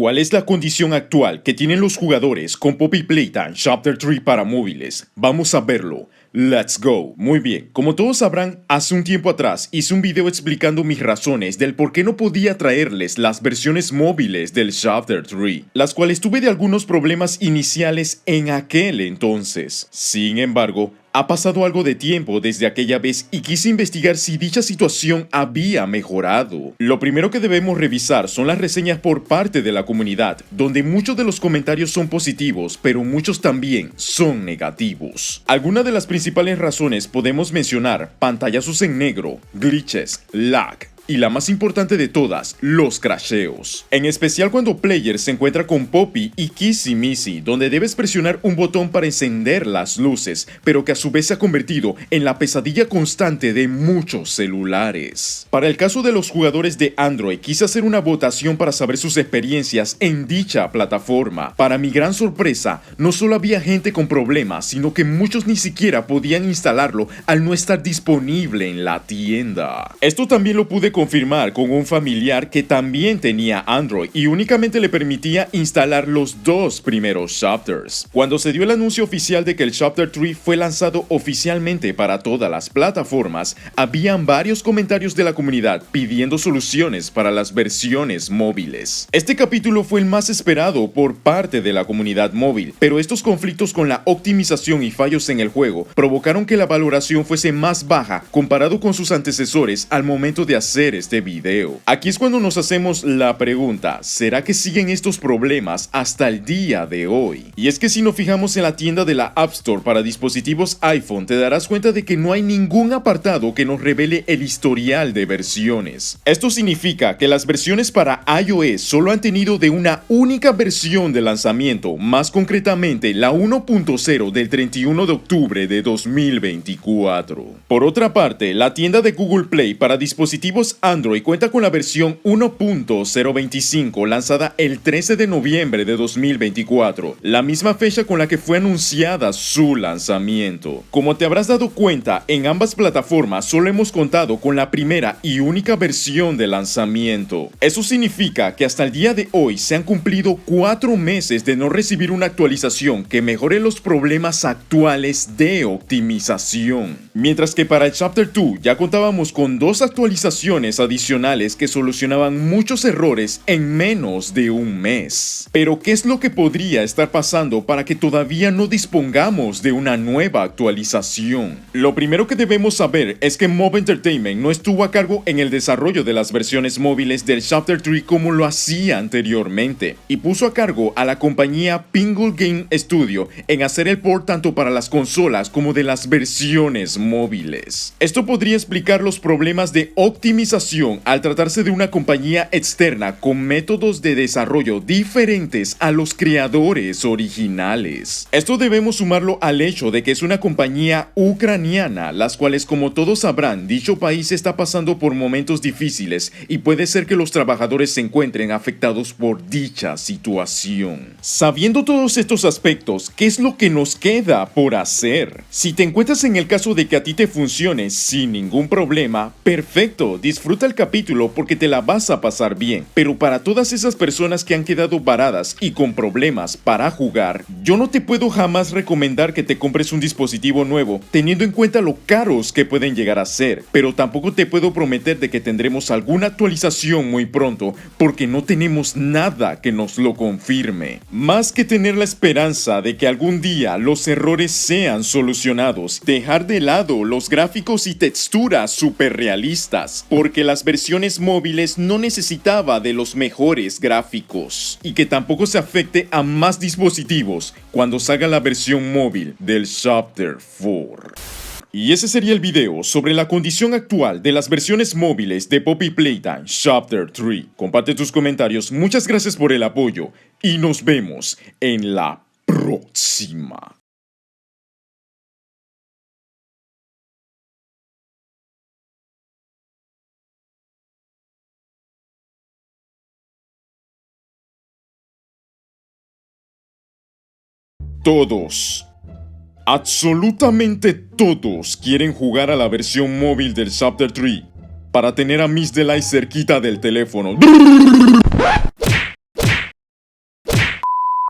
¿Cuál es la condición actual que tienen los jugadores con Poppy Playtime Chapter 3 para móviles? Vamos a verlo. Let's go. Muy bien, como todos sabrán, hace un tiempo atrás hice un video explicando mis razones del por qué no podía traerles las versiones móviles del Chapter 3, las cuales tuve de algunos problemas iniciales en aquel entonces. Sin embargo, ha pasado algo de tiempo desde aquella vez y quise investigar si dicha situación había mejorado. Lo primero que debemos revisar son las reseñas por parte de la comunidad, donde muchos de los comentarios son positivos, pero muchos también son negativos. Algunas de las principales razones podemos mencionar pantallazos en negro, glitches, lag, y la más importante de todas, los crasheos. En especial cuando player se encuentra con Poppy y Kissy Missy, donde debes presionar un botón para encender las luces, pero que a su vez se ha convertido en la pesadilla constante de muchos celulares. Para el caso de los jugadores de Android, quise hacer una votación para saber sus experiencias en dicha plataforma. Para mi gran sorpresa, no solo había gente con problemas, sino que muchos ni siquiera podían instalarlo al no estar disponible en la tienda. Esto también lo pude confirmar con un familiar que también tenía Android y únicamente le permitía instalar los dos primeros chapters. Cuando se dio el anuncio oficial de que el Chapter 3 fue lanzado oficialmente para todas las plataformas, habían varios comentarios de la comunidad pidiendo soluciones para las versiones móviles. Este capítulo fue el más esperado por parte de la comunidad móvil, pero estos conflictos con la optimización y fallos en el juego provocaron que la valoración fuese más baja comparado con sus antecesores al momento de hacer este video. Aquí es cuando nos hacemos la pregunta, ¿será que siguen estos problemas hasta el día de hoy? Y es que si nos fijamos en la tienda de la App Store para dispositivos iPhone, te darás cuenta de que no hay ningún apartado que nos revele el historial de versiones. Esto significa que las versiones para iOS solo han tenido de una única versión de lanzamiento, más concretamente la 1.0 del 31 de octubre de 2024. Por otra parte, la tienda de Google Play para dispositivos Android cuenta con la versión 1.025 lanzada el 13 de noviembre de 2024, la misma fecha con la que fue anunciada su lanzamiento. Como te habrás dado cuenta, en ambas plataformas solo hemos contado con la primera y única versión de lanzamiento. Eso significa que hasta el día de hoy se han cumplido 4 meses de no recibir una actualización que mejore los problemas actuales de optimización. Mientras que para el Chapter 2 ya contábamos con 2 actualizaciones adicionales que solucionaban muchos errores en menos de un mes. Pero ¿qué es lo que podría estar pasando para que todavía no dispongamos de una nueva actualización? Lo primero que debemos saber es que Mob Entertainment no estuvo a cargo en el desarrollo de las versiones móviles del Chapter 3 como lo hacía anteriormente, y puso a cargo a la compañía Pingull Game Studio en hacer el port tanto para las consolas como de las versiones móviles. Esto podría explicar los problemas de optimización al tratarse de una compañía externa con métodos de desarrollo diferentes a los creadores originales. Esto debemos sumarlo al hecho de que es una compañía ucraniana, las cuales, como todos sabrán, dicho país está pasando por momentos difíciles y puede ser que los trabajadores se encuentren afectados por dicha situación. Sabiendo todos estos aspectos, ¿qué es lo que nos queda por hacer? Si te encuentras en el caso de que a ti te funcione sin ningún problema, perfecto, disfruta el capítulo porque te la vas a pasar bien, pero para todas esas personas que han quedado varadas y con problemas para jugar, yo no te puedo jamás recomendar que te compres un dispositivo nuevo, teniendo en cuenta lo caros que pueden llegar a ser, pero tampoco te puedo prometer de que tendremos alguna actualización muy pronto, porque no tenemos nada que nos lo confirme. Más que tener la esperanza de que algún día los errores sean solucionados, dejar de lado los gráficos y texturas super realistas, porque las versiones móviles no necesitaba de los mejores gráficos, y que tampoco se afecte a más dispositivos cuando salga la versión móvil del Chapter 4. Y ese sería el video sobre la condición actual de las versiones móviles de Poppy Playtime Chapter 3. Comparte tus comentarios, muchas gracias por el apoyo y nos vemos en la próxima. Todos, absolutamente todos quieren jugar a la versión móvil del Chapter 3 para tener a Miss Delight cerquita del teléfono.